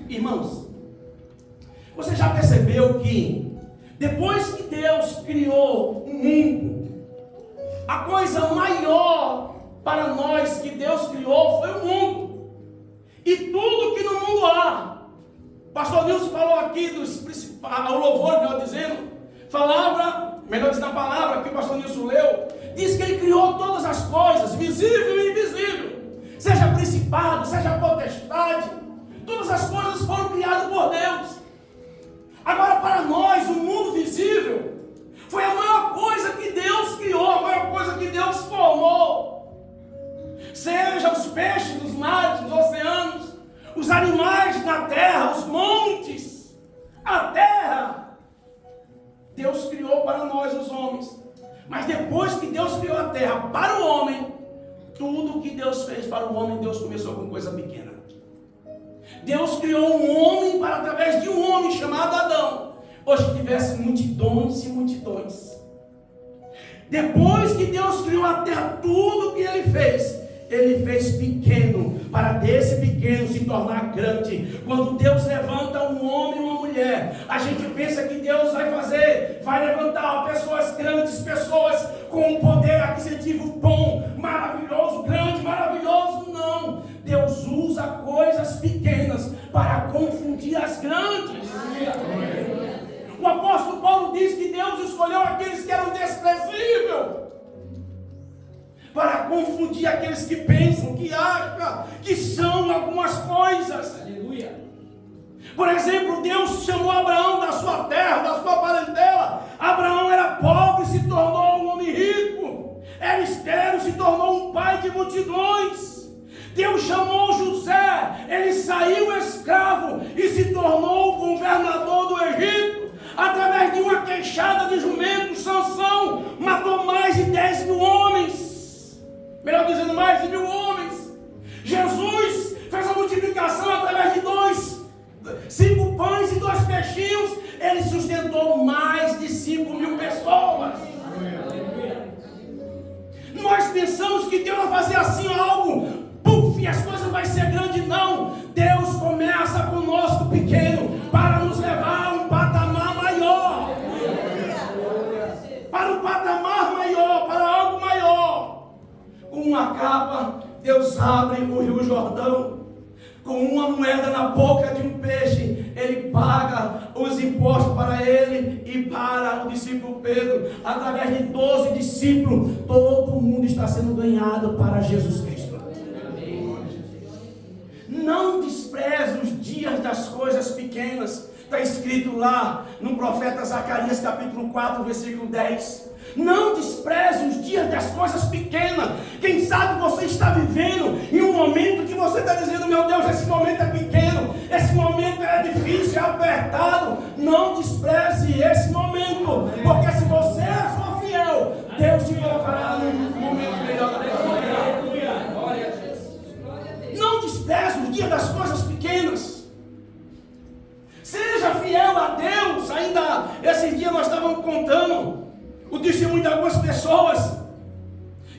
Irmãos, você já percebeu que depois que Deus criou o mundo, a coisa maior para nós que Deus criou foi o mundo e tudo que no mundo há. Pastor Nilson falou aqui dos principais, o louvor, melhor dizendo, melhor dizendo a palavra que o pastor Nilson leu, diz que ele criou todas as coisas, visível e invisível, seja principado, seja potestade, todas as coisas foram criadas por Deus. Agora, para nós, o mundo visível foi a maior coisa que Deus criou, a maior coisa que Deus formou. Seja os peixes dos mares, dos oceanos, os animais na terra, os montes, a terra. Deus criou para nós, os homens. Mas depois que Deus criou a terra para o homem, tudo que Deus fez para o homem, Deus começou com coisa pequena. Deus criou um homem para, através de um homem chamado Adão, hoje tivesse multidões e multidões. Depois que Deus criou a terra, tudo que Ele fez pequeno, para desse pequeno se tornar grande. Quando Deus levanta um homem e uma mulher, a gente pensa que Deus vai levantar pessoas grandes, pessoas com um poder aquisitivo bom, maravilhoso, grande, maravilhoso. Não, Deus usa coisas pequenas para confundir as grandes. O apóstolo Paulo diz que Deus escolheu aqueles que eram desprezíveis para confundir aqueles que pensam, que acham que são algumas coisas. Aleluia. Por exemplo, Deus chamou Abraão da sua terra, da sua parentela. Abraão era pobre e se tornou um homem rico. Era estéril, se tornou um pai de multidões. Deus chamou José, ele saiu escravo e se tornou o governador do Egito. Através de uma queixada de jumento, Sansão matou mais de 10 mil homens. Melhor dizendo, mais de 1.000 homens. Jesus fez a multiplicação através de 5 pães e 2 peixinhos. Ele sustentou mais de 5.000 pessoas. Nós pensamos que Deus vai fazer assim algo, puf, e as coisas vão ser grandes. Não. Deus começa conosco pequeno para nos levar a um patamar maior. Para um patamar maior, para algo maior. Com uma capa, Deus abre o Rio Jordão. Com uma moeda na boca de um peixe, Ele paga os impostos para ele e para o discípulo Pedro. Através de 12 discípulos, todo mundo está sendo ganhado para Jesus Cristo. Não despreze os dias das coisas pequenas. Está escrito lá no profeta Zacarias capítulo 4, versículo 10. Não despreze os dias das coisas pequenas. Quem sabe você está vivendo em um momento que você está dizendo, meu Deus, esse momento é pequeno, esse momento é difícil, é apertado. Não despreze esse momento, porque se você for fiel, Deus te colocará num momento melhor da tua vida. Não despreze os dias das coisas pequenas. Seja fiel a Deus. Ainda esse dia nós estávamos contando o testemunho de algumas pessoas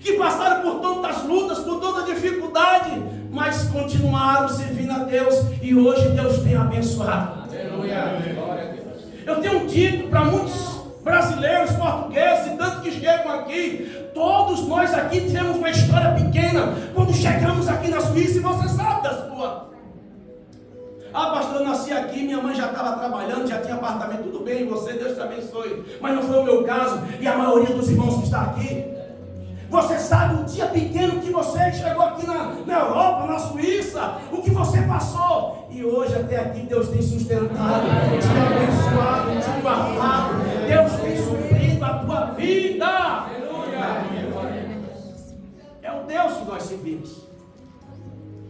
que passaram por tantas lutas, por tanta dificuldade, mas continuaram servindo a Deus e hoje Deus tem abençoado. Aleluia. Eu tenho dito para muitos brasileiros, portugueses e tantos que chegam aqui, todos nós aqui tivemos uma história pequena quando chegamos aqui na Suíça, e você sabe da sua. Ah, pastor, eu nasci aqui, minha mãe já estava trabalhando, já tinha apartamento, tudo bem, você, Deus te abençoe. Mas não foi o meu caso, e a maioria dos irmãos que está aqui. Você sabe o dia pequeno que você chegou aqui na Europa, na Suíça, o que você passou. E hoje até aqui Deus tem sustentado, te abençoado, te guardado. Deus tem suprido a tua vida. É o Deus que nós servimos.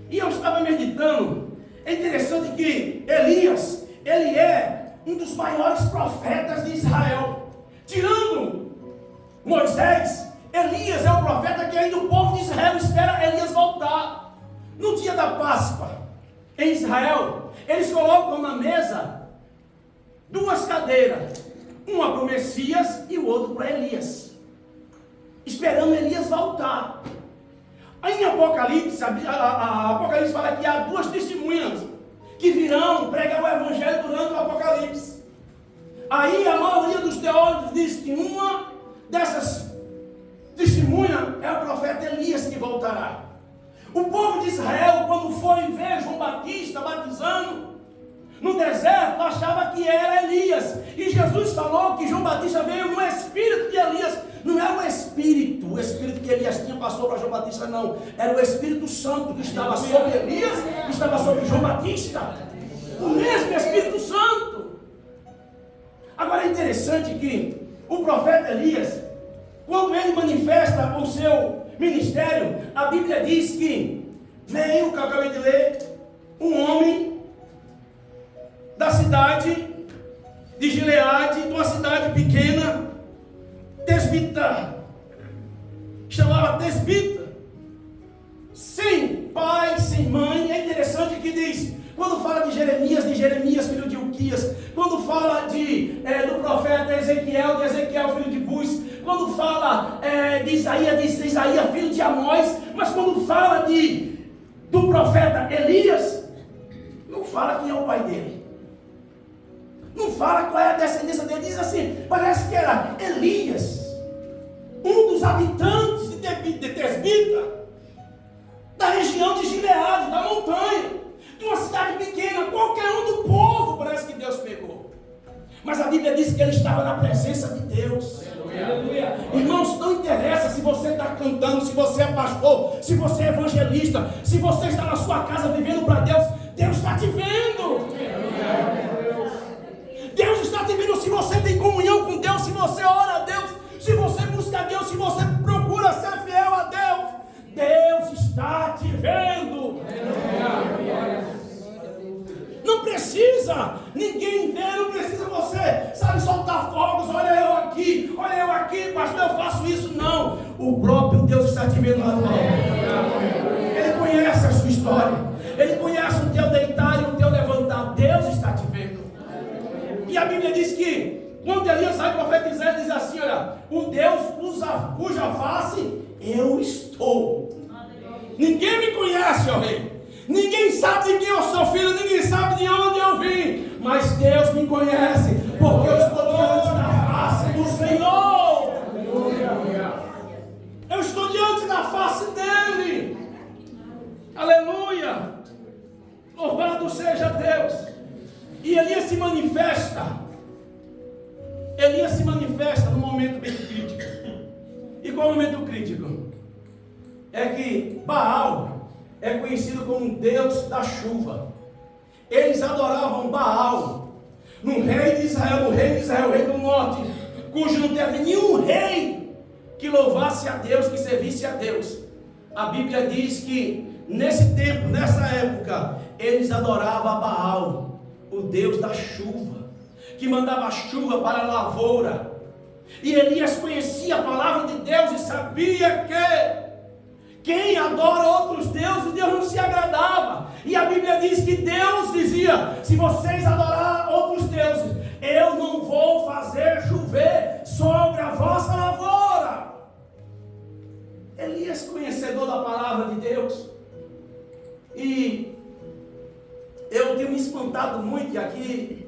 E eu estava meditando. É interessante que Elias, ele é um dos maiores profetas de Israel. Tirando Moisés, Elias é o profeta que ainda o povo de Israel espera Elias voltar. No dia da Páscoa, em Israel, eles colocam na mesa 2 cadeiras. Uma para o Messias e o outro para Elias. Esperando Elias voltar. Aí em Apocalipse, a Apocalipse fala que há 2 testemunhas que virão pregar o evangelho durante o Apocalipse. Aí a maioria dos teólogos diz que uma dessas testemunhas é o profeta Elias que voltará. O povo de Israel, quando foi ver João Batista batizando no deserto, achava que era Elias. E Jesus falou que João Batista veio no espírito de Elias. Não era o espírito que Elias tinha passou para João Batista, não. Era o Espírito Santo que estava sobre Elias, que estava sobre João Batista. O mesmo Espírito Santo. Agora é interessante que o profeta Elias, quando ele manifesta o seu ministério, a Bíblia diz que veio, que eu acabei de ler, um homem da cidade de Gileade, de uma cidade pequena, Tesbita, chamava Tesbita, sem pai, sem mãe. É interessante que diz, quando fala de Jeremias, filho de Uquias, quando fala do profeta Ezequiel, de Ezequiel, filho de Bus, quando fala de Isaías, filho de Amós, mas quando fala do profeta Elias, não fala quem é o pai dele, não fala qual é a descendência dele. Diz assim, parece que era Elias, um dos habitantes de Tesbita, da região de Gileade, da montanha, de uma cidade pequena. Qualquer um do povo parece que Deus pegou. Mas a Bíblia diz que ele estava na presença de Deus. Aleluia. Irmãos, não interessa se você está cantando, se você é pastor, se você é evangelista, se você está na sua casa vivendo para Deus, Deus está te vendo. Deus está te vendo se você tem comunhão com Deus, se você ora a Deus, se você busca a Deus, se você procura ser fiel a Deus. Deus está te vendo. Não precisa ninguém ver, não precisa você, sabe, soltar fogos. Olha eu aqui, pastor, eu faço isso. Não, o próprio Deus está te vendo lá no alto. Ele conhece a sua história, Ele conhece o teu deitar e o teu levantar. Deus está te vendo. E a Bíblia diz que quando Elias sai profetizar, ele diz assim, olha, o Deus cuja face eu estou. Ninguém me conhece, ó rei. Ninguém sabe de quem eu sou filho, ninguém sabe de onde eu vim. Mas Deus me conhece, porque eu estou diante da face do Senhor. Eu estou diante da face dele. Aleluia. Louvado seja Deus. E Elias se manifesta. Elias se manifesta num momento bem crítico. E qual é o momento crítico? É que Baal é conhecido como Deus da chuva. Eles adoravam Baal. No rei de Israel, rei do norte, cujo não teve nenhum rei que louvasse a Deus, que servisse a Deus. A Bíblia diz que nesse tempo, nessa época, eles adoravam Baal, o Deus da chuva, que mandava chuva para a lavoura. E Elias conhecia a palavra de Deus e sabia que quem adora outros deuses, Deus não se agradava. E a Bíblia diz que Deus dizia, se vocês adorarem outros deuses, eu não vou fazer chover sobre a vossa lavoura. Elias, conhecedor da palavra de Deus. E eu tenho me espantado muito, e aqui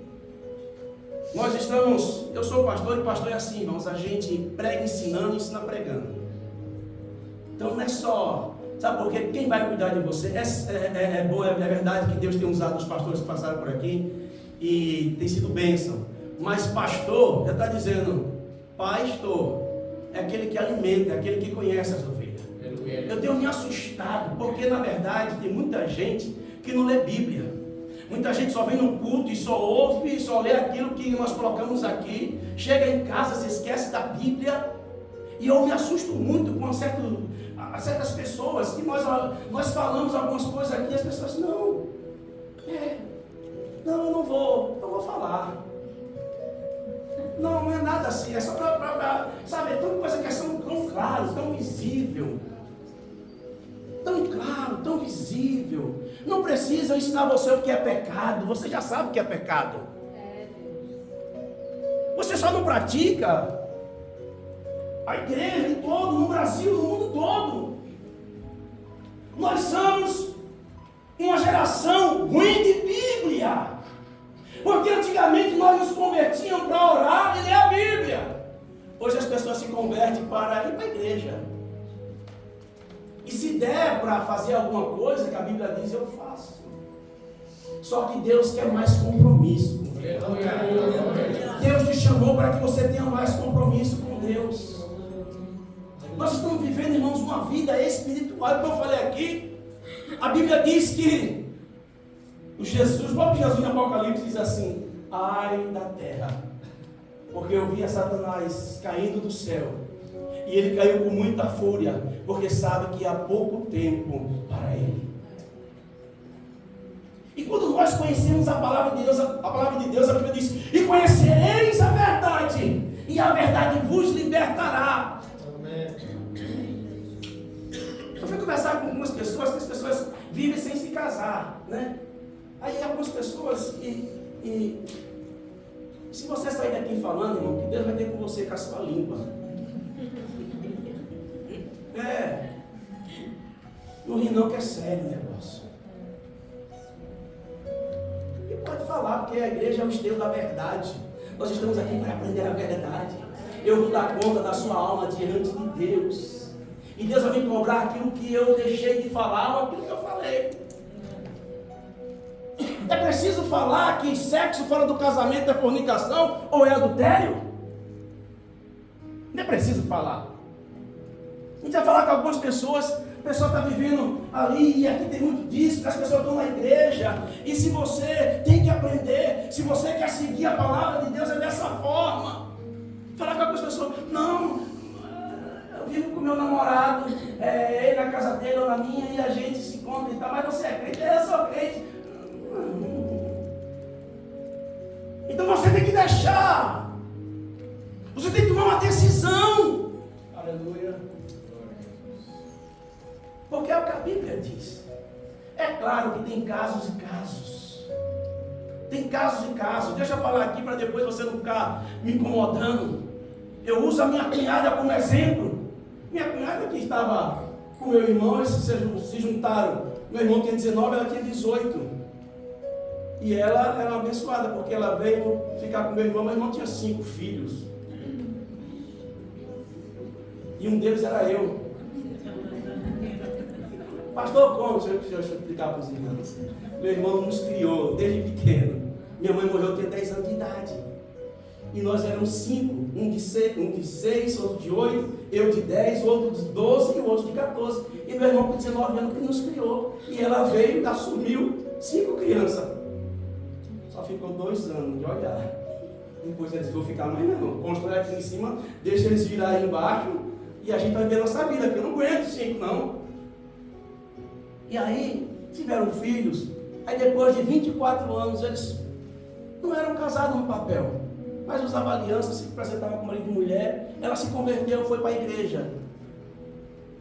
nós estamos, eu sou pastor, e pastor é assim, irmãos, a gente prega ensinando e ensina pregando. Então não é só, sabe por quê? Quem vai cuidar de você? É verdade que Deus tem usado os pastores que passaram por aqui e tem sido bênção. Mas pastor, já está dizendo, pastor é aquele que alimenta, é aquele que conhece as ovelhas. Eu tenho me assustado, porque na verdade tem muita gente que não lê Bíblia. Muita gente só vem no culto e só ouve, e só lê aquilo que nós colocamos aqui. Chega em casa, se esquece da Bíblia. E eu me assusto muito com certas pessoas que nós falamos algumas coisas aqui, e as pessoas, não, eu não vou falar. Não é nada assim, é só sabe, é tanta coisa que é tão claro, tão visível. Tão claro, tão visível. Não precisa ensinar você o que é pecado, você já sabe o que é pecado. Você só não pratica. A igreja em todo, no Brasil, no mundo todo. Nós somos uma geração ruim de Bíblia. Porque antigamente nós nos convertíamos para orar e ler a Bíblia. Hoje as pessoas se convertem para ir para a igreja. E se der para fazer alguma coisa que a Bíblia diz, eu faço. Só que Deus quer mais compromisso. Deus te chamou para que você tenha mais compromisso com Deus. Nós estamos vivendo, irmãos, uma vida espiritual. Como eu falei aqui, a Bíblia diz que o próprio Jesus no Apocalipse diz assim: ai da terra, porque eu via Satanás caindo do céu, e ele caiu com muita fúria, porque sabe que há pouco tempo para ele. E quando nós conhecemos a palavra de Deus, a Bíblia diz: e conhecereis a verdade, e a verdade vos libertará. Amém. Eu fui conversar com algumas pessoas, que as pessoas vivem sem se casar, né? Aí algumas pessoas, e se você sair daqui falando, irmão, que Deus vai ter com você com a sua língua. Não ri não, que é sério o negócio. E pode falar, porque a igreja é o esteio da verdade. Nós estamos aqui para aprender a verdade. Eu vou dar conta da sua alma diante de Deus. E Deus vai me cobrar aquilo que eu deixei de falar ou aquilo que eu falei. É preciso falar que sexo fora do casamento é fornicação ou é adultério? Não é preciso falar. A gente vai falar com algumas pessoas, a pessoa está vivendo ali, e aqui tem muito disso, que as pessoas estão na igreja, e se você tem que aprender, se você quer seguir a palavra de Deus, é dessa forma. Falar com algumas pessoas: não, eu vivo com meu namorado, ele na casa dele ou na minha, e a gente se encontra e tal, mas você é crente? Eu sou crente. Então você tem que deixar, você tem que tomar uma decisão. Aleluia. Porque é o que a Bíblia diz. É claro que tem casos e casos. Tem casos e casos. Deixa eu falar aqui para depois você não ficar me incomodando. Eu uso a minha cunhada como exemplo. Minha cunhada que estava com meu irmão, eles se juntaram. Meu irmão tinha 19, ela tinha 18. E ela era abençoada, porque ela veio ficar com meu irmão tinha 5 filhos. E um deles era eu. Pastor, como? Deixa eu explicar para os irmãos. Meu irmão nos criou desde pequeno. Minha mãe morreu, eu tinha 10 anos de idade. E nós éramos 5. Um de 6, outro de 8, eu de 10, outro de 12 e o outro de 14. E meu irmão com 19 anos que nos criou. E ela veio, assumiu 5 crianças. Só ficou 2 anos de olhar. Depois eles vão ficar mais não. Constrói aqui em cima, deixa eles virar aí embaixo. E a gente vai ver a nossa vida, porque eu não aguento 5 não. E aí, tiveram filhos. Aí depois de 24 anos, eles não eram casados no papel, mas usavam aliança, se apresentavam como marido e mulher. Ela se converteu, foi para a igreja.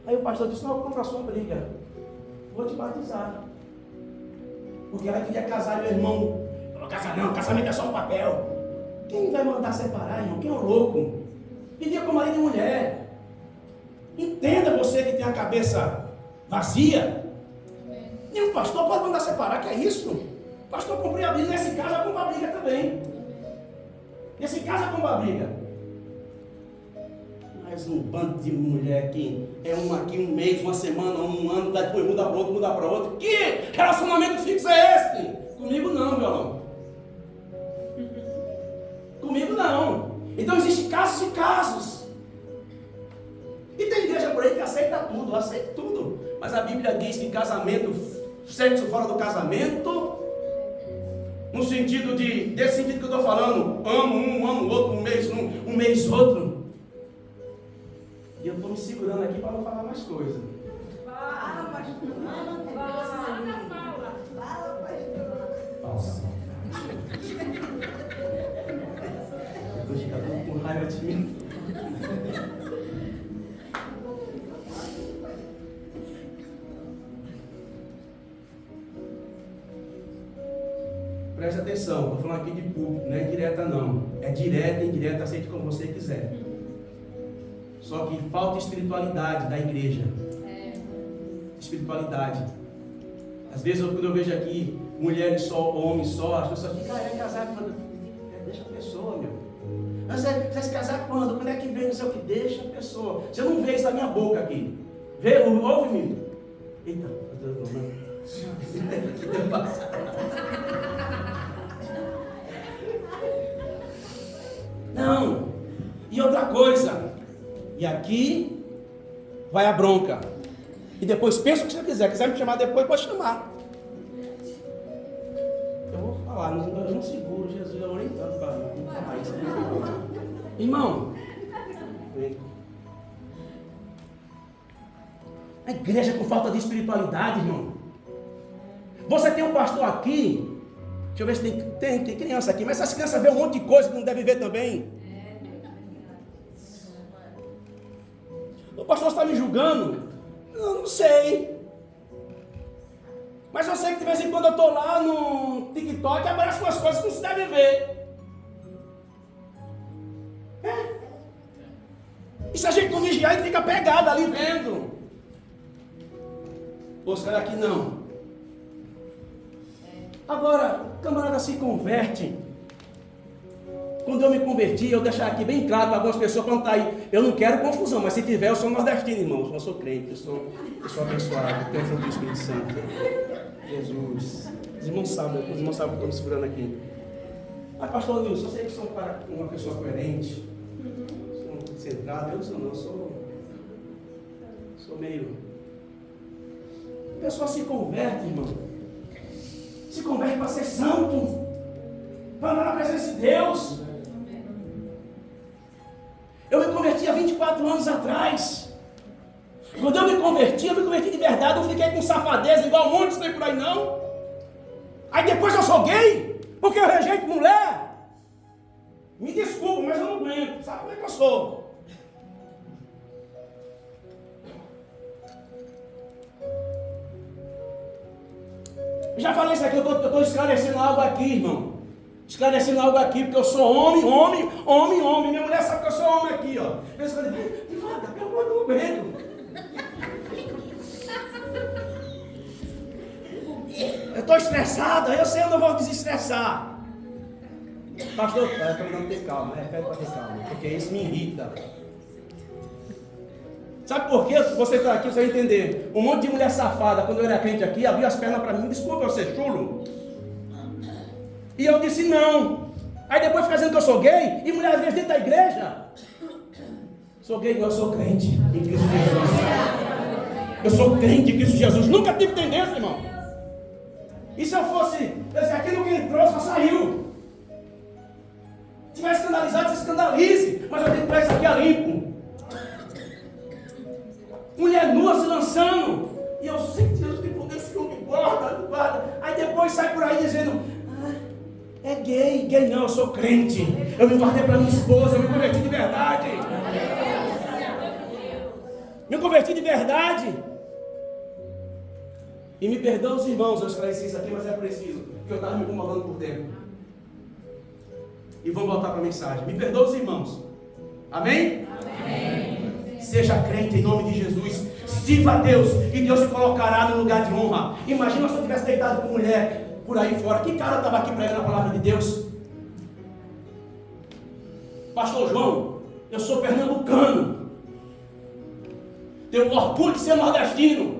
Aí o pastor disse: não, contra a sua briga, vou te batizar. Porque ela queria casar, meu irmão: não vou casar não, casamento é só um papel. Quem vai mandar separar, irmão? Quem é o louco? Vivia com marido e mulher. Entenda, você que tem a cabeça vazia. Nenhum pastor pode mandar separar, que é isso? O pastor cumprir a briga, nesse caso, cumpre a briga também. Nesse caso, cumpre a briga. Mas um bando de mulher que é uma aqui, um mês, uma semana, um ano, depois muda para outro. Que relacionamento fixo é esse? Comigo não, violão. Comigo não. Então existem casos e casos. E tem igreja por aí que aceita tudo. Mas a Bíblia diz que casamento, sexo fora do casamento, no sentido desse sentido que eu estou falando, amo um, amo outro, um mês outro. E eu estou me segurando aqui para não falar mais coisa. Fala, pastor. Fala, pastor. Falsa. Eu estou ficando com raiva de mim. Preste atenção, estou falando aqui de público, não é direta não. É direta e indireta, aceite como você quiser. Só que falta espiritualidade da igreja. Espiritualidade. Às vezes, quando eu vejo aqui mulheres só, homens só, as pessoas ficam, é casar quando? Deixa a pessoa, meu. Mas vai se casar quando? Quando é que vem? Não sei o que, deixa a pessoa. Você não vê isso na minha boca aqui. Vê, ouve, menino. Eita, não. E outra coisa. E aqui vai a bronca. E depois pensa o que você quiser me chamar depois, pode chamar. Eu vou falar, eu não seguro, Jesus, eu orei tanto para não falar isso. Irmão, a igreja com falta de espiritualidade, irmão. Você tem um pastor aqui, deixa eu ver se tem criança aqui, mas essas crianças vê um monte de coisa que não deve ver também. O pastor está me julgando? Eu não sei. Mas eu sei que de vez em quando eu estou lá no TikTok e aparecem umas coisas que não se deve ver. E se a gente não vigiar, a gente fica pegado ali vendo. Pô, será que não? Agora, o camarada se converte. Quando eu me converti, eu deixar aqui bem claro para algumas pessoas quando está aí. Eu não quero confusão, mas se tiver, eu sou nordestino, irmãos. Eu sou crente, eu sou abençoado, eu tenho fruto do Espírito Santo. Jesus. Os irmãos sabem que eu estou me segurando aqui. Mas, pastor Nilson, eu sei que sou uma pessoa coerente, sou centrado. Eu não sou meio. A pessoa se converte, irmão. Se converte para ser santo, para andar na presença de Deus. Eu me converti há 24 anos atrás. Quando eu me converti de verdade. Eu fiquei com safadeza igual muitos tem por aí não. Aí depois eu sou gay, porque eu rejeito mulher. Me desculpa, mas eu não aguento. Sabe como é que eu sou? Eu já falei isso aqui, eu estou esclarecendo algo aqui, irmão. Esclarecendo algo aqui, porque eu sou homem. Minha mulher sabe que eu sou homem aqui, ó. Eu esclareci, devagar, pelo amor do medo. Eu estou estressado, eu sei onde eu vou desestressar. Pastor, eu estou dando ter calma, repete para ter calma, porque isso me irrita. Sabe por que você está aqui? Você vai entender. Um monte de mulher safada, quando eu era crente aqui, abriu as pernas para mim. Desculpa eu ser chulo. E eu disse não. Aí depois fica dizendo que eu sou gay. E mulher às vezes dentro da igreja. Sou gay, eu sou crente em Cristo Jesus. Eu sou crente em Cristo Jesus. Nunca tive tendência, irmão. E se eu fosse, aquilo que entrou só saiu. Se tiver escandalizado, se escandalize. Mas eu tenho que tirar isso aqui a limpo. Mulher nua se lançando. E eu sei que Deus tem poder, esse homem guarda. Aí depois sai por aí dizendo, é gay. Gay não, eu sou crente. Eu me guardei para minha esposa, eu me converti de verdade. Me converti de verdade. E me perdoa os irmãos, eu esclareci isso aqui, mas é preciso, porque eu estava me incomodando por dentro. E vamos voltar para a mensagem. Me perdoa os irmãos. Amém? Amém. Seja crente em nome de Jesus. Sirva a Deus e Deus te colocará no lugar de honra. Imagina se eu tivesse deitado com mulher por aí fora. Que cara estava aqui pregando a palavra de Deus? Pastor João, eu sou pernambucano. Tenho orgulho de ser nordestino.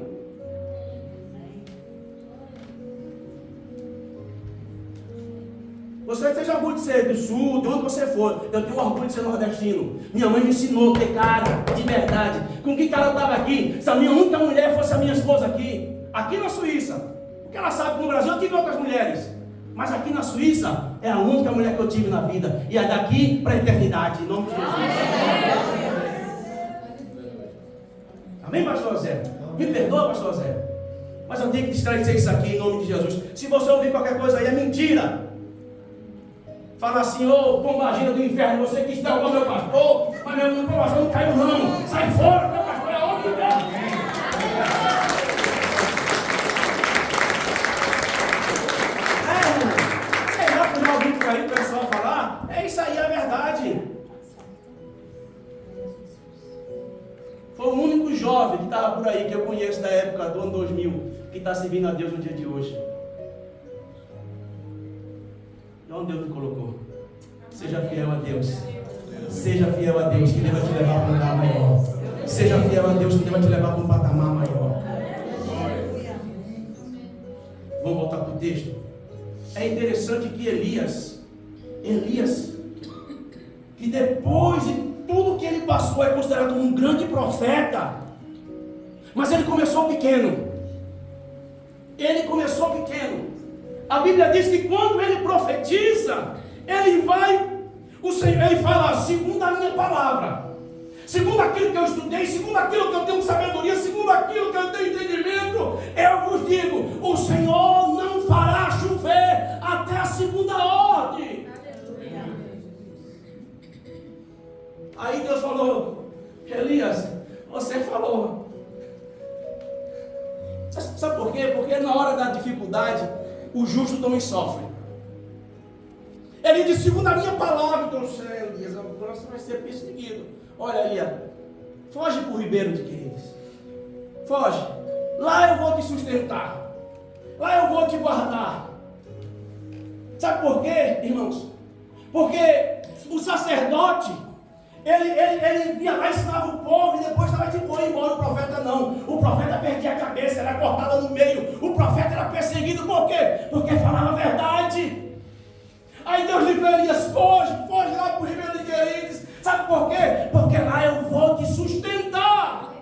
Você tem orgulho de ser do sul, de onde você for. Eu tenho orgulho de ser nordestino. Minha mãe me ensinou a ter cara, de verdade. Com que cara eu estava aqui? Se a minha única mulher fosse a minha esposa aqui na Suíça. Porque ela sabe que no Brasil eu tive outras mulheres. Mas aqui na Suíça é a única mulher que eu tive na vida. E é daqui para a eternidade, em nome de Jesus. Amém, pastor Zé? Me perdoa, pastor Zé. Mas eu tenho que esclarecer isso aqui em nome de Jesus. Se você ouvir qualquer coisa aí, é mentira. Fala assim, ô pombagira do inferno, você quis derrubar meu pastor, mas meu pastor não caiu não. Sai fora, meu pastor é homem de Deus. Sei lá, que eu já ouvi por aí o pessoal falar, é isso aí, é verdade. Foi o único jovem que estava por aí, que eu conheço da época do ano 2000, que que está servindo a Deus no dia de hoje. E onde Deus te colocou? Seja fiel a Deus. Seja fiel a Deus, que Deus vai te levar para um lugar maior. Seja fiel a Deus, que Deus vai te levar para um patamar maior. Vamos voltar para o texto. É interessante que Elias, que depois de tudo que ele passou, é considerado um grande profeta, mas ele começou pequeno. A Bíblia diz que quando ele profetiza, o Senhor, ele fala, segundo a minha palavra, segundo aquilo que eu estudei, segundo aquilo que eu tenho sabedoria, segundo aquilo que eu tenho entendimento, eu vos digo, o Senhor não fará chover até a segunda ordem. Aí Deus falou, Elias, você falou. Sabe por quê? Porque na hora da dificuldade, o justo também sofre. Ele disse, segundo a minha palavra, então, Elias, agora você vai ser perseguido. Olha, Elias, foge para o ribeiro de Queridos. Foge. Lá eu vou te sustentar. Lá eu vou te guardar. Sabe por quê, irmãos? Porque o sacerdote, ele ia lá, ensinava o povo e depois estava de boa, embora. O profeta não. O profeta perdia a cabeça, era cortado no meio. O profeta era perseguido, por quê? Porque falava a verdade. Aí Deus disse para Elias, foge lá para o ribeiro de Queridos. Sabe por quê? Porque lá eu vou te sustentar.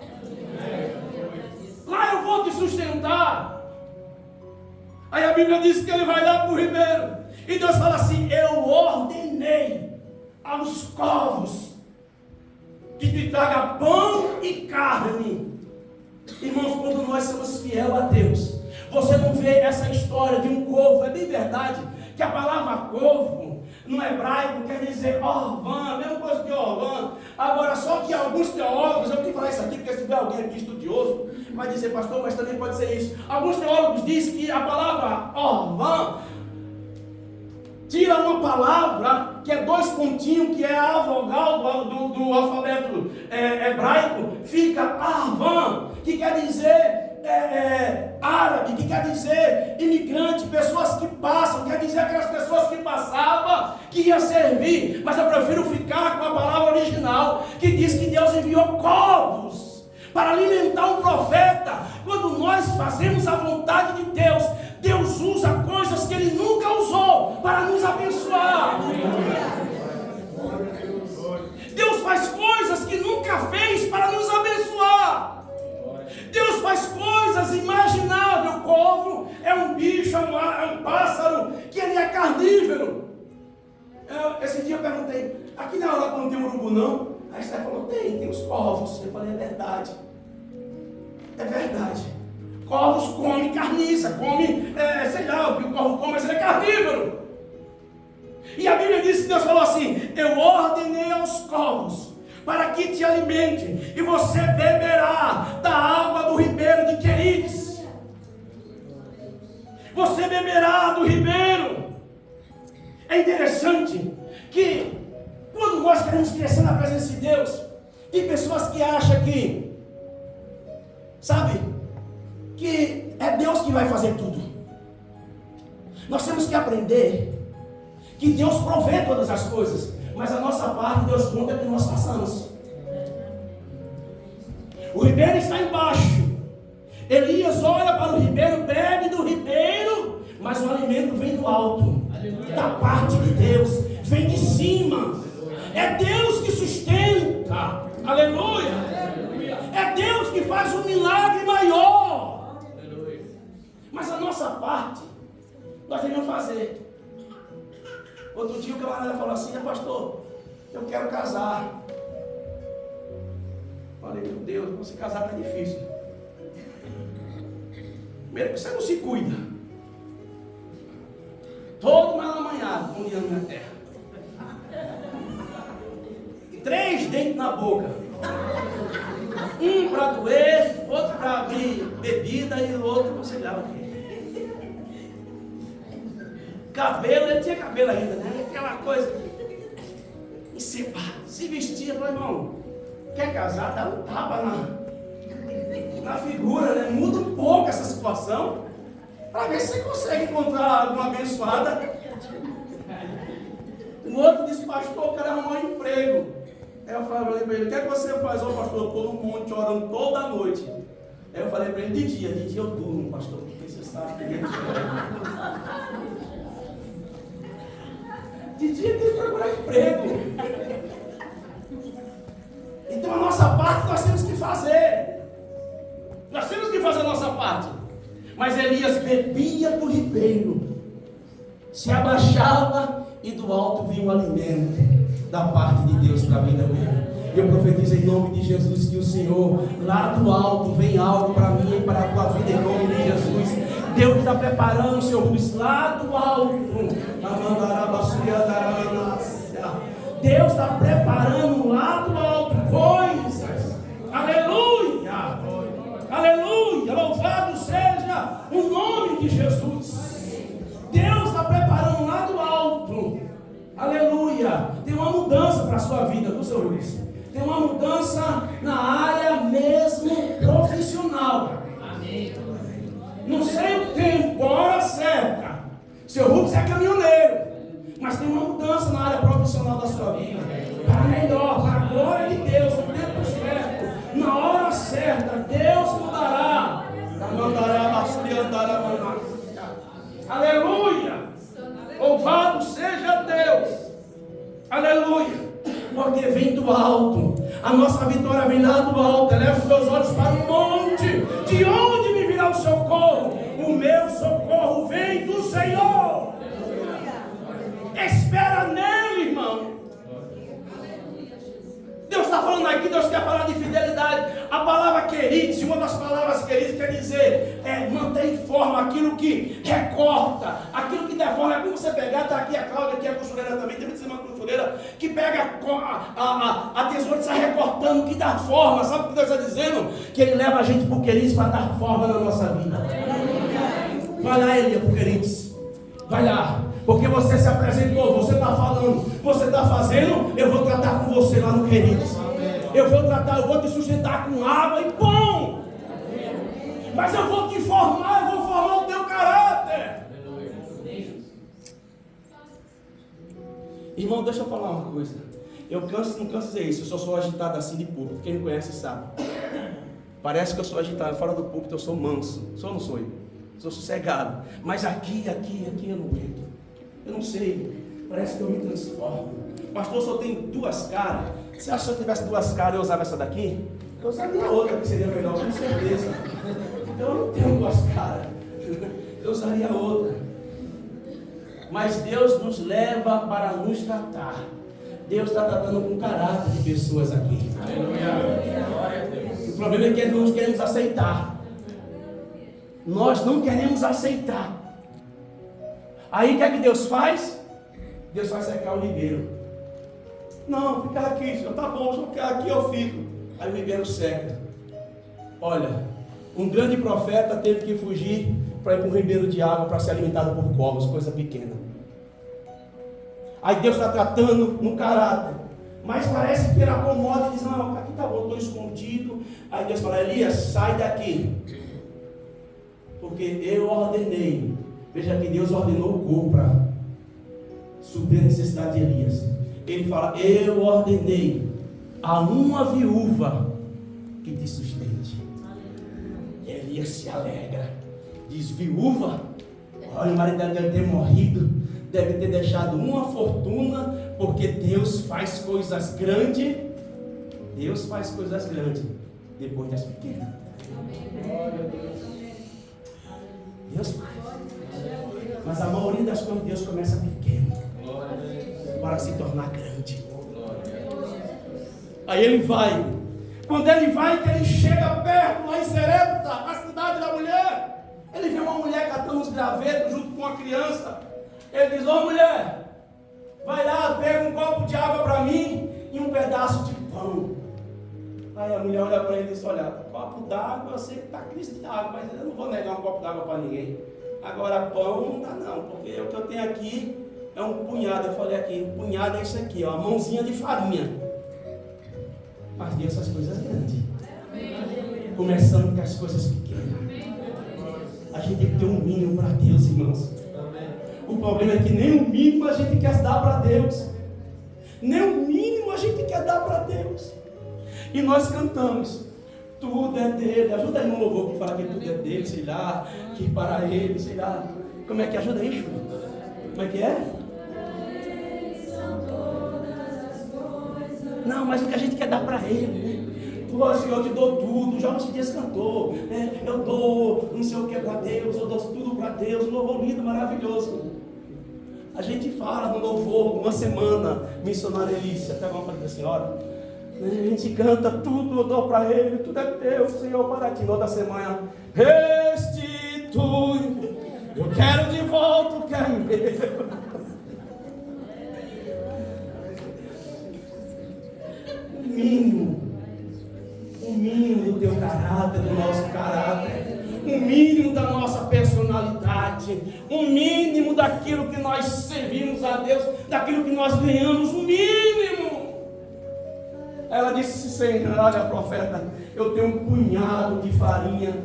Lá eu vou te sustentar. Aí a Bíblia diz que ele vai lá para o ribeiro. E Deus fala assim, eu ordenei aos corvos que te traga pão e carne. Irmãos, quando nós somos fiel a Deus, você não vê essa história de um corvo. É bem verdade que a palavra corvo no hebraico quer dizer orvã, mesma coisa que orvã. Agora, só que alguns teólogos, eu tenho que falar isso aqui porque se tiver alguém aqui estudioso vai dizer, pastor, mas também pode ser isso. Alguns teólogos dizem que a palavra orvã tira uma palavra que é 2 pontinhos, que é a vogal do alfabeto hebraico, fica arvã, que quer dizer árabe, que quer dizer imigrante, pessoas que passam, quer dizer aquelas pessoas que passavam, que ia servir. Mas eu prefiro ficar com a palavra original, que diz que Deus enviou corvos para alimentar um profeta. Quando nós fazemos a vontade de Deus, Deus usa coisas que Ele nunca usou para nos abençoar. Deus faz coisas que nunca fez para nos abençoar. Deus faz coisas imagináveis. O corvo é um bicho, é um pássaro, que ele é carnívoro. Esse dia eu perguntei, aqui na Europa não tem urubu não? Aí você falou, tem os corvos. Eu falei, é verdade. É verdade. Corvos comem carniça, comem, sei lá o que o corvo come, mas ele é carnívoro. E a Bíblia diz que Deus falou assim, eu ordenei aos corvos para que te alimente, e você beberá da água do ribeiro de Queridos. Você beberá do ribeiro. É interessante que quando nós queremos crescer na presença de Deus, tem pessoas que acham que, sabe, que é Deus que vai fazer tudo. Nós temos que aprender que Deus provê todas as coisas, mas a nossa parte Deus conta que nós façamos. O ribeiro está embaixo. Elias olha para o ribeiro, bebe do ribeiro, mas o alimento vem do alto, da parte de Deus, vem de cima. É Deus que sustenta. Aleluia. É Deus que faz um milagre maior. Mas a nossa parte nós devemos fazer. Outro dia o camarada falou assim, pastor, eu quero casar. Falei, meu Deus, você casar está difícil. Primeiro que você não se cuida. Todo mal amanhado, como dia na minha terra. 3 dentes na boca. Um para doer, outro para abrir bebida e o outro, sei lá o quê. Cabelo, ele tinha cabelo ainda, né? Aquela coisa. E se vestia, falou, irmão, quer casar? Dá um tapa Na figura, né? Muda um pouco essa situação, para ver se você consegue encontrar alguma abençoada. O outro disse, pastor, eu quero arrumar um emprego. Aí eu falei para ele, o que é que você faz? Ô pastor, eu estou no monte orando toda noite. Aí eu falei para ele, de dia eu durmo, pastor, porque você sabe que de dia tem que procurar emprego. Então a nossa parte nós temos que fazer. Nós temos que fazer a nossa parte. Mas Elias bebia do ribeiro, se abaixava e do alto vinha o alimento da parte de Deus para a vida dele. Eu profetizo em nome de Jesus que o Senhor, lá do alto, vem algo para mim e para a tua vida em nome de Jesus. Deus está preparando o Senhor Rubens lá do alto. Deus está preparando lá do alto coisas. Aleluia! Aleluia! Louvado seja o nome de Jesus. Deus está preparando lá do alto. Aleluia! Tem uma mudança para a sua vida, viu, Senhor Luiz? Tem uma mudança na área mesmo profissional. Amém. Não sei o tempo, a hora certa. Seu Rubens é caminhoneiro, mas tem uma mudança na área profissional da sua vida. Para melhor, para a glória de Deus, no tempo certo, na hora certa, Deus mudará. Aleluia! Louvado seja Deus! Aleluia! Porque vem do alto. A nossa vitória vem lá do alto. Eleva os meus olhos para o monte. De onde me virá o socorro? O meu socorro vem do Senhor. Espera nele, irmão. Deus está falando aqui, Deus quer falar de fidelidade. A palavra queridos, uma das palavras queridos quer dizer manter em forma aquilo que recorta, aquilo que deforma. É como você pegar, está aqui a Cláudia, aqui a costureira também, tem uma costureira que pega a tesoura e sai recortando, que dá forma. Sabe o que Deus está dizendo? Que Ele leva a gente por queridos para dar forma na nossa vida. Vai lá, Elia, por queridos. Vai lá. Porque você se apresentou, você está falando, você está fazendo, eu vou tratar com você lá no queridos. Eu vou te sustentar com água e pão. Mas eu vou te formar, eu vou formar o teu caráter. Irmão, deixa eu falar uma coisa. Eu não canso de dizer isso, eu só sou agitado assim de púlpito. Quem me conhece sabe. Parece que eu sou agitado, fora do púlpito eu sou manso. Sou ou não sou? Sou sossegado. Mas aqui eu não aguento. Eu não sei, parece que eu me transformo. Pastor, só tem duas caras. Você acha que se eu tivesse duas caras eu usava essa daqui? Eu usaria outra que seria melhor, com certeza. Então eu não tenho duas caras. Eu usaria outra. Mas Deus nos leva para nos tratar. Deus está tratando com caráter de pessoas aqui. O problema é que nós não queremos aceitar. Nós não queremos aceitar. Aí o que é que Deus faz? Deus vai secar o ribeiro. Não, fica aqui, senhor, tá bom, se eu ficar aqui eu fico. Aí o ribeiro seca. Olha, um grande profeta teve que fugir para ir para um ribeiro de água para ser alimentado por corvos, coisa pequena. Aí Deus está tratando no caráter. Mas parece que ele acomoda e diz, não, aqui tá bom, estou escondido. Aí Deus fala, Elias, sai daqui. Porque eu ordenei. Veja que Deus ordenou o corpo para suprir a necessidade de Elias. Ele fala, eu ordenei a uma viúva que te sustente. Elias se alegra. Diz, viúva, olha, o marido deve ter morrido, deve ter deixado uma fortuna, porque Deus faz coisas grandes. Deus faz coisas grandes depois das pequenas. Deus faz. Mas a maioria das coisas de Deus começa pequeno para se tornar grande. Aí ele vai. Quando ele vai, que ele chega perto, lá em Serepta, a cidade da mulher, ele vê uma mulher catando os gravetos junto com uma criança. Ele diz, ô mulher, vai lá, pega um copo de água para mim e um pedaço de pão. Aí a mulher olha para ele e diz, olha, copo d'água, eu sei que está crise de água, mas eu não vou negar um copo d'água para ninguém. Agora pão não dá não, porque o que eu tenho aqui é um punhado. Eu falei aqui, um punhado é isso aqui, ó, uma mãozinha de farinha. Mas Deus faz coisas grandes. Começando com as coisas pequenas. A gente tem que ter um mínimo para Deus, irmãos. O problema é que nem o mínimo a gente quer dar para Deus. Nem o mínimo a gente quer dar para Deus. E nós cantamos, tudo é dele. Ajuda aí no louvor que fala que tudo é dele, sei lá, que para ele, sei lá. Como é que ajuda aí, Júlio? Como é que é? Não, mas o que a gente quer dar para ele, né? Pô, Senhor, eu te dou tudo. Já esse dias cantou, né? Eu dou não sei o que para Deus, eu dou tudo para Deus. Um louvor lindo, maravilhoso. A gente fala no louvor, uma semana, missionária Elícia, até vamos falar da senhora. A gente canta, tudo eu dou para ele, tudo é teu, Senhor, para ti. Na outra semana, restitui, eu quero de volta o que é meu. O mínimo do teu caráter, do nosso caráter, o mínimo da nossa personalidade, o mínimo daquilo que nós servimos a Deus, daquilo que nós ganhamos, o mínimo. Ela disse, Senhor, olha, profeta, eu tenho um punhado de farinha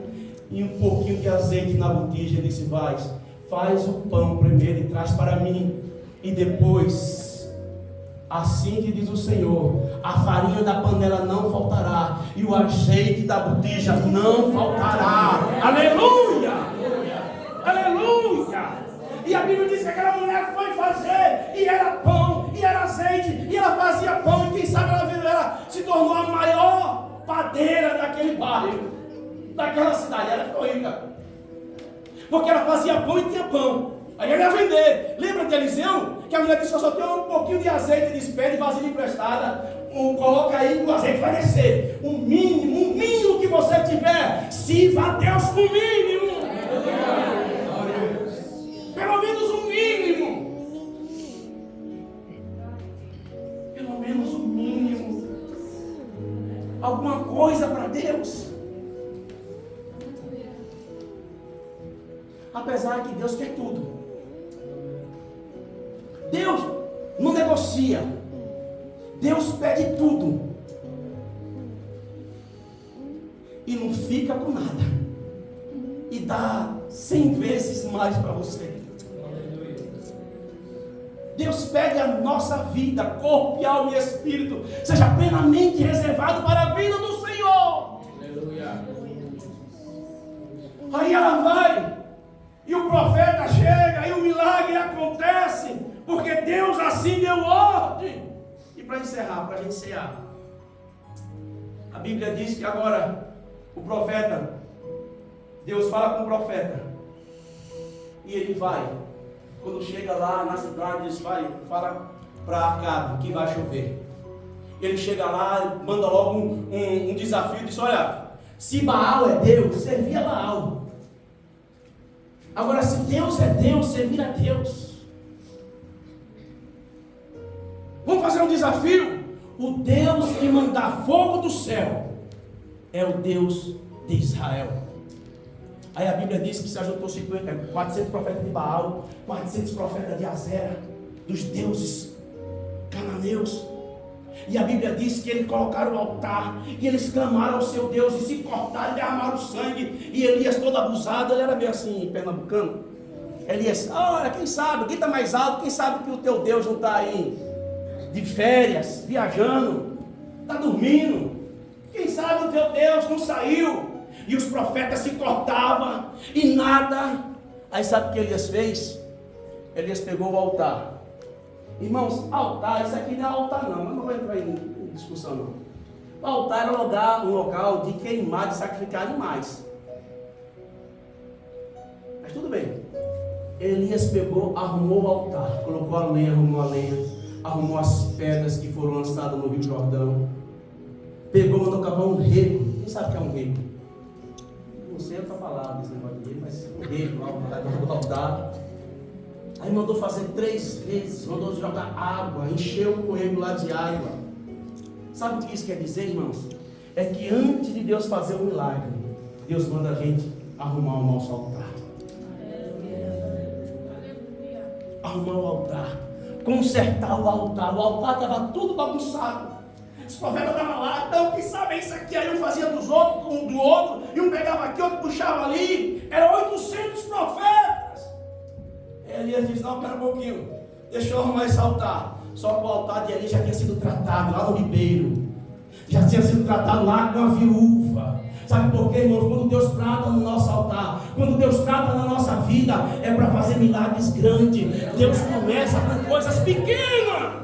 e um pouquinho de azeite na botija. Ele disse, faz o pão primeiro e traz para mim, e depois, assim que diz o Senhor, a farinha da panela não faltará, e o azeite da botija não faltará. Aleluia! Aleluia! E a Bíblia diz que aquela mulher foi fazer, e era pão, e era azeite, e ela fazia pão, e quem sabe ela se tornou a maior padeira daquele bairro, daquela cidade. Ela ficou rica, porque ela fazia pão e tinha pão. Aí ele ia vender. Lembra de Eliseu? Que a mulher disse, eu só tenho um pouquinho de azeite, despede, vasilha emprestada, coloca aí que o azeite vai descer. O mínimo que você tiver, sirva a Deus com o mínimo. Pelo menos o mínimo. Pelo menos o mínimo. Alguma coisa para Deus. Apesar que Deus quer tudo. Deus não negocia. Deus pede tudo. E não fica com nada. E dá 100 vezes mais para você. Deus pede a nossa vida, corpo, alma e espírito, seja plenamente reservado para a vida do Senhor. Aleluia. Aí ela vai, e o profeta chega, e o milagre acontece, porque Deus assim deu ordem. E para encerrar, para a gente encerrar, a Bíblia diz que agora o profeta, Deus fala com o profeta, e ele vai. Quando chega lá na cidade, ele fala para Acabe que vai chover. Ele chega lá, manda logo um desafio, diz, olha, se Baal é Deus, servia Baal. Agora, se Deus é Deus, servir a Deus. Vamos fazer um desafio? O Deus que mandar fogo do céu é o Deus de Israel. Aí a Bíblia diz que se ajuntou 400 profetas de Baal, 400 profetas de Azera, dos deuses cananeus. E a Bíblia diz que eles colocaram o altar, e eles clamaram ao seu Deus, e se cortaram, e derramaram sangue. E Elias todo abusado, ele era meio assim, pernambucano. Elias, olha, quem sabe, quem está mais alto, quem sabe que o teu Deus não está aí de férias, viajando, está dormindo. Quem sabe o teu Deus não saiu. E os profetas se cortavam e nada. Aí sabe o que Elias fez? Elias pegou o altar. Irmãos, altar, isso aqui não é altar não, mas não vou entrar em discussão não. O altar era um local de queimar, de sacrificar animais. Mas tudo bem. Elias pegou, arrumou o altar, colocou a lenha, arrumou as pedras que foram lançadas no Rio Jordão. Pegou, mandou cavar um rego. Quem sabe o que é um rego? Não sei outra palavra desse negócio dele, mas um rego lá do altar. Aí mandou fazer 3 vezes, mandou jogar água, encheu o rego lá de água. Sabe o que isso quer dizer, irmãos? É que antes de Deus fazer o milagre, Deus manda a gente arrumar o nosso altar. Arrumar o altar, consertar o altar. O altar estava tudo bagunçado. Os profetas estavam lá, então quem sabe é isso aqui, aí um fazia dos outros, um do outro, e um pegava aqui, outro puxava ali, eram 800 profetas. Elias disse, não, espera um pouquinho, deixa eu arrumar esse altar. Só que o altar de Elias já tinha sido tratado lá no ribeiro, já tinha sido tratado lá com a viúva. Sabe por quê, irmãos? Quando Deus trata no nosso altar, quando Deus trata na nossa vida, é para fazer milagres grandes. Deus começa com coisas pequenas.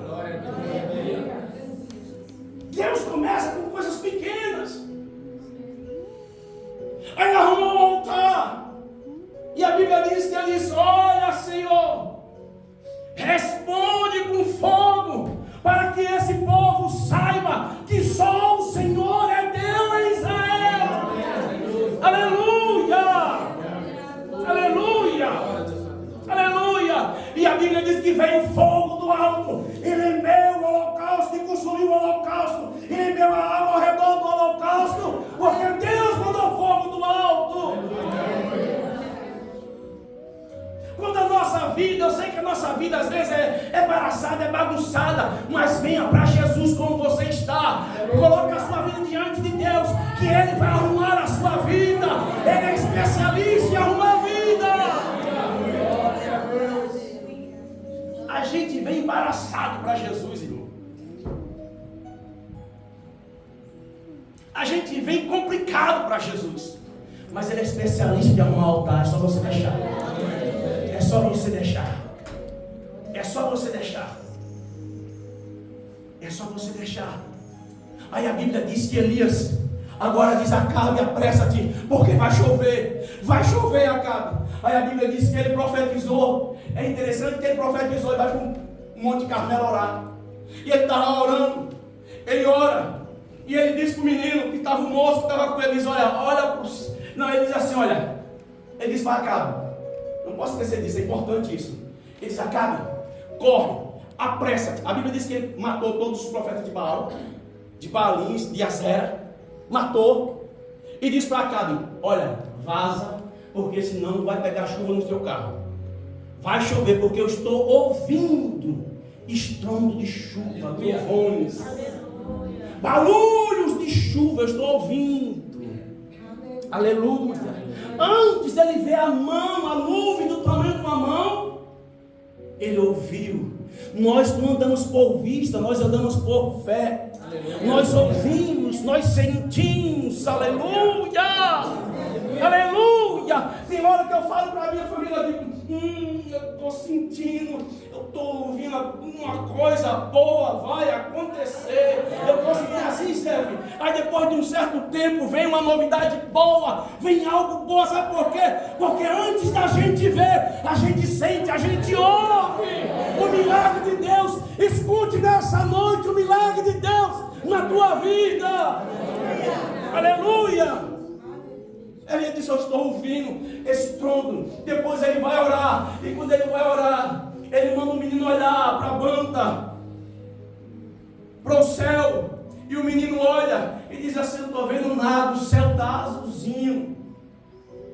Deus começa com coisas pequenas. Aí arrumou o altar. E a Bíblia diz que ele disse, olha, Senhor, responde com fogo, para que esse povo saiba que só o Senhor é Deus em Israel. Aleluia! Aleluia! Aleluia! E a Bíblia diz que veio fogo do alto, e lambeu o holocausto, e consumiu o holocausto, e lambeu a água ao redor do holocausto, porque Deus mandou fogo do alto. Quando a nossa vida, eu sei que a nossa vida às vezes é embaraçada, é bagunçada, mas venha para Jesus como você está. Coloque a sua vida diante de Deus, que Ele vai arrumar a sua vida. Ele é especialista em arrumar a vida. A gente vem embaraçado para Jesus, irmão. A gente vem complicado para Jesus, mas Ele é especialista em arrumar altar. É só você deixar. É só você deixar. É só você deixar. É só você deixar. Aí a Bíblia diz que Elias agora diz: Acabe, apressa-te, porque vai chover. Vai chover, Acabe. Aí a Bíblia diz que ele profetizou. É interessante que ele profetizou e vai para o Monte Carmelo orar. E ele está lá orando. Ele ora. E ele diz para o menino que estava o moço, que estava com ele, diz: olha. Não, ele diz assim: olha. Ele diz para Acabe. Não posso esquecer disso, é importante isso. Ele diz: Acabe, corre, apressa-te. A Bíblia diz que ele matou todos os profetas de Baal, de Baalins, de Azera. Matou. E diz para Acabe: olha, vaza, porque senão vai pegar chuva no seu carro. Vai chover, porque eu estou ouvindo estrondo de chuva, trovões, barulhos de chuva, eu estou ouvindo. Aleluia. Antes dele ver a mão, a nuvem do tamanho de uma mão, ele ouviu. Nós não andamos por vista, nós andamos por fé. Aleluia. Nós ouvimos, nós sentimos. Aleluia. Aleluia. Tem hora que eu falo para a minha família, eu digo: eu estou sentindo, eu estou ouvindo uma coisa boa vai acontecer. Eu estou sentindo assim, Steph. Aí depois de um certo tempo vem uma novidade boa, vem algo bom. Sabe por quê? Porque antes da gente ver, a gente sente, a gente ouve o milagre de Deus. Escute nessa noite o milagre de Deus na tua vida. Aleluia. Ele disse: eu estou ouvindo esse trono. Depois ele vai orar. E quando ele vai orar, ele manda o menino olhar para a banda, para o céu. E o menino olha e diz assim: não estou vendo nada, o céu está azulzinho.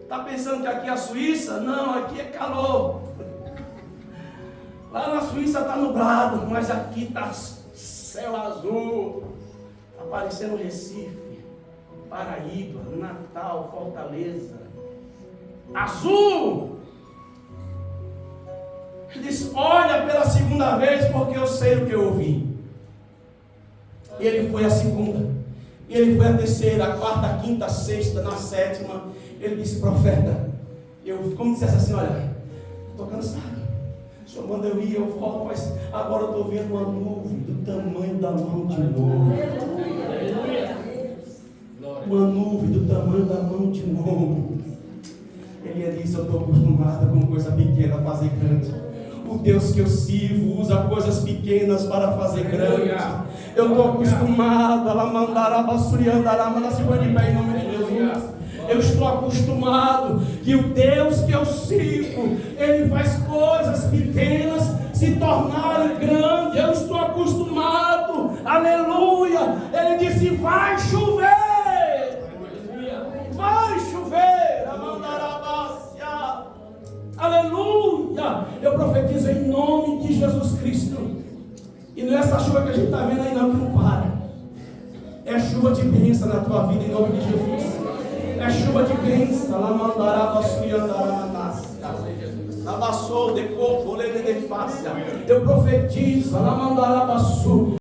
Está pensando que aqui é a Suíça? Não, aqui é calor. Lá na Suíça está nublado, mas aqui está céu azul. Está parecendo Recife, Paraíba, Natal, Fortaleza. Azul! Ele disse: olha pela segunda vez, porque eu sei o que eu ouvi. E ele foi a segunda, e ele foi a terceira, a quarta, a quinta, a sexta, na sétima. Ele disse: profeta, como dissesse assim: olha, estou cansado. O senhor manda eu ir, eu volto, mas agora eu estou vendo uma nuvem do tamanho da mão de um homem. Uma nuvem do tamanho da mão de um homem. Ele disse: eu estou acostumado com coisa pequena a fazer grande. O Deus que eu sirvo usa coisas pequenas para fazer grande. Eu estou acostumado a mandar a basuriandar, mas se põe de pé em nome de Jesus. Eu estou acostumado que o Deus que eu sirvo, Ele faz coisas pequenas se tornarem grandes. Eu estou acostumado. Aleluia. Ele disse: vai chover. Vai chover. Aleluia. Eu profetizo em nome de Jesus Cristo. E não é essa chuva que a gente está vendo aí não, que não para. É chuva de bênção na tua vida, em nome de Jesus. É chuva de bênção. Lá mandará bassu e andará na eu profetizo. Lá mandará bassu.